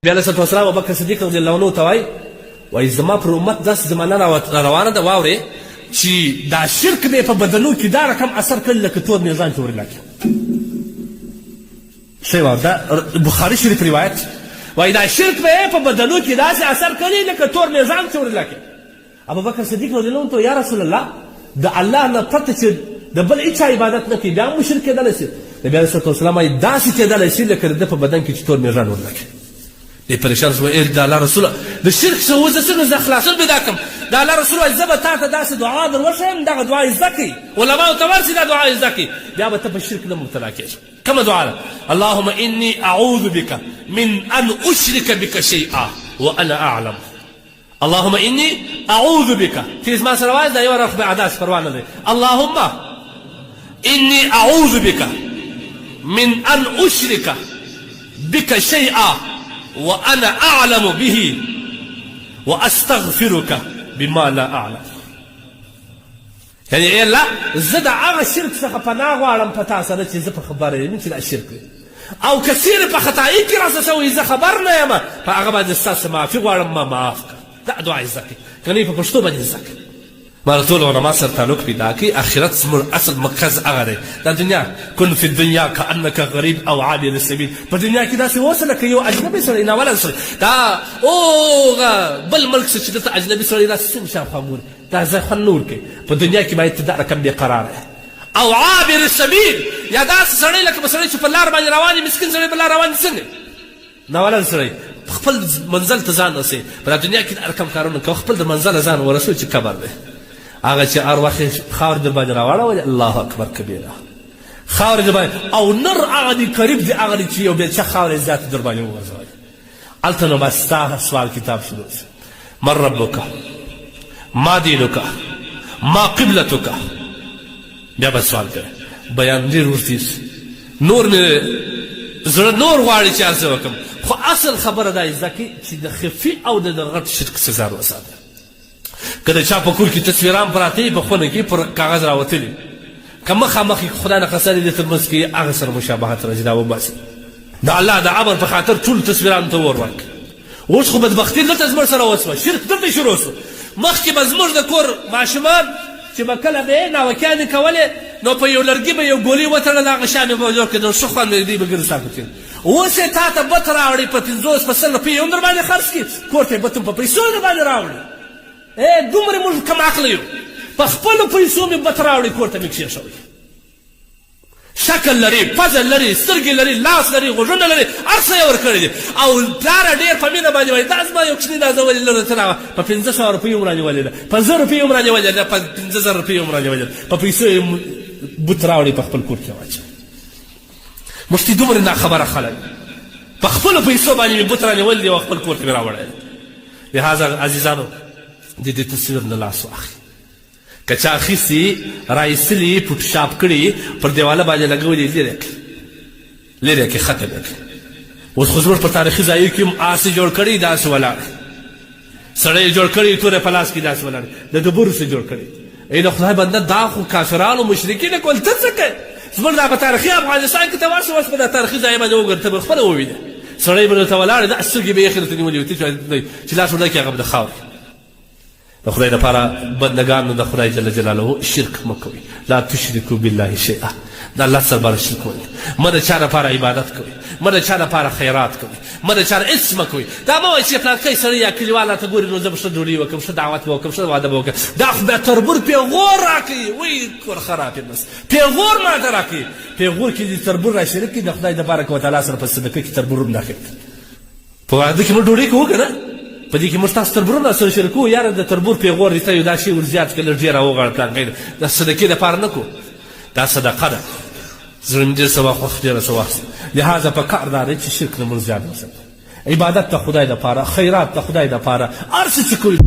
بیا علیه الصلوة والسلام ابوبکر صدیق رضی الله عنه ته وایي زما پر امت داسې زمانه روانه ده واورې چې دا شرک دی په بدنو کې دا رقم اثر کړي لکه تور میزان چې ورې لاکې شی واو دا بخاري شریف روایت وایي دا شرک به په بدنو کې داسې اثر کړي لکه تور میزان چې ورې لاکې ابوبکر صدیق رضی الله عنه ته یا رسول الله د الله نه پرته چې د بل هېچا عبادت نه کوي بیا هم مشرک کېدلی شي نبي علیه الصلوة والسلام وایي داسې کېدلی شي لکه د ده په بدن کې چې تور میزان ورې لاکې دی پریشان شو د الله رسوله د شرک څه اوس څنګه زه خلاصون پیدا کړم د الله رسول وایي زه به تا ته داسې دعا در وښیم دغه دعا یې زده کړي علماو ته ورسي دا دعا یې زده کړي بیا به ته په شرک نه مبتلا کېږي کومه دعا ده اللهم اني اعوذ بك من ان اشرك بك شيئا وانا اعلم اللهم اني اعوذ بك چې زما سره وایي دا یو رخ به عداس پروا نه دی اللهم اني اعوذ بك من ان اشرك بك شيئا وأنا أعلم به وأستغفرك بما لا أعلم يعني إيه الله زه د هغه شرک څخه پناه غواړم په تا سره چې زه په خبره یم چې دا شرک دی او که چیرې په خطایي کې راڅه شوی زه خبر نه یم په هغه باندې ستاسو معافي غواړم ما معاف کړه دا دعا یې زده کړي که نه یې په پښتو باندې زده کړي ما له ټولو علما سره تعلق پیدا کړي آخرت زموږ اصل مقصد هغه دی دا دنیا کن فی الدنیا کانک غریب او عابر السبیل په دنیا کې داسې اوسه لکه یو اجنبي سړی ناولی سړی دا بل ملک څه چې دلته اجنبي سړی داسې څومره شاوخوا ګوري دا ځای خوند نه ورکوي په دنیا کې باید ته دا رقم بېقراره او عابر السبیل یا داسې سړی لکه به سړی چې په لار باندې روان وي مسکین سړی په لار روان دي څنګه ناولی سړی خپل منزل ته ځان رسوي په دا دنیا کې دا رقم کارونه کوه خپل د منزله ځان ورسوي چې قبر دی هغه چې هر وخت خاورې در باندې راواړولې الله اکبر کبیره خاورې در باندې او نر هغه دی قریب دی هغه دی چې یو بېچه خاورې زیاتې در باندې وغورځولې هلته نو به ستا سوال کتاب شروع شي من ربک ما دینک ما قبلتک بیا به سوال کوي بیان ډېر اوږد نور مې زړه نور غواړي چې هر څه وکړم خو اصل خبره دا یې زده کړي چې د خفي او د غټ شرک څه ځان وساته که د چا په کور کې تصویران پراته وي په خونه کې پر کاغذ راوتلي که مخامخ یې خدای نه قسم دې تر منځ کې هغه سره مشابهت راځي دا وباسي د الله د امر په خاطر ټول تصویرانو ته ور ورکړي اوس خو بدبختي دلته زموږ سره وسوه شرک دلته شروع شو مخکې به زموږ د کور ماشومان چې به کله به یې ناوکیانې کولې نو په یو لرګي به یو ګولۍ وتړله هغه شیان یې به جوړ کړي نو ښه خوند به دوی به ګرځا کوي اوس یې تا ته بت راوړي په 50 په 100 روپۍ هم در باندې خرڅ کړي کور ته یې بت هم په پیسو در باندې راوړي دومره موږ کم عقله یو په خپلو پیسو مې بت راوړي کور ته مې کښېښوئ شکل لري پزل لري سترګې لري لاس لري غوږونه لري هر څه یې ورکړی دي او پلاره ډېر په مینه باندې وایي دا زما یو کوچنۍ دا زه ولې لرې ته راغله په 500 روپۍ هم رانیولې ده په 1000 روپۍ هم رانیولې ده په 5000 روپۍ هم رانیولې ده په پیسو یې بوت راوړي په خپل کور کې واچوي موږ چې دومره ناخبره خلک په خپلو پیسو باندې مې بوت رانیولې دي او خپل کور کې مې راوړی لهذا عزیزانو د دې تصویر نه لاس واخلي که چا اخیستي رایستلي فوټوشاپ کړي پر دیواله باندې لګولي لرې کړي ختم یې کړي اوس خو زموږ په تاریخي ځایو کې هم آسې جوړ کړي داسې ولاړ سړی یې جوړ کړي توره په لاس کې داسې ولاړ د ډبرو څه جوړ کړي ای د خدای بنده دا خو کافرانو مشرکین کول ته څه کوې زموږ دا په تاریخي افغانستان کې ته ورشه اوس په دا تاریخي ځای باندې وګوره ته به خپله ووینې سړی به درته ولاړ دا سترګې به یې یخې درته نیولې وي چې لاس ورډکې هغه به د خاورې د خدای لپاره بندګانو د خدای جل جلاله شرک مه کوئ لا تشرکو بالله شیئا د الله سره باندې شرک کوئ مه د چا لپاره عبادت کوئ مه د چا لپاره خیرات کوئ مه د چا هېڅ مه کوئ دا مه وایئ چې پلانکی سړی یا کلیوال راته ګوري نو زه به ښه ډوډۍ وکړم ښه دعوت به وکړم ښه واده به وکړم دا خو بیا تربور پیغور راکوي وایي کور خراب یې بس پیغور ماته راکوي پیغور کې دې تربور را شریک کړي د خدای تبارک وتعالی سره په صدقه کې تربور هم داخل کړي په واده کې موږ ډوډۍ کوو که نه په دې کې موږ تاسو تربورونه سره شریکوو یاره د تربور پیغور دې ته یو دا شی ور زیات کړه لږ ډېر راوغواړه پلانکی د صدقې دپاره نه کوو دا صدقه ده زړه مې ډېر څه واخوښ ډېره څه واخیسته لهذا په کار دا دی چې شرک نه موږ زیات وساتو عبادت د خدای دپاره خیرات د خدای دپاره هر څه چې کوي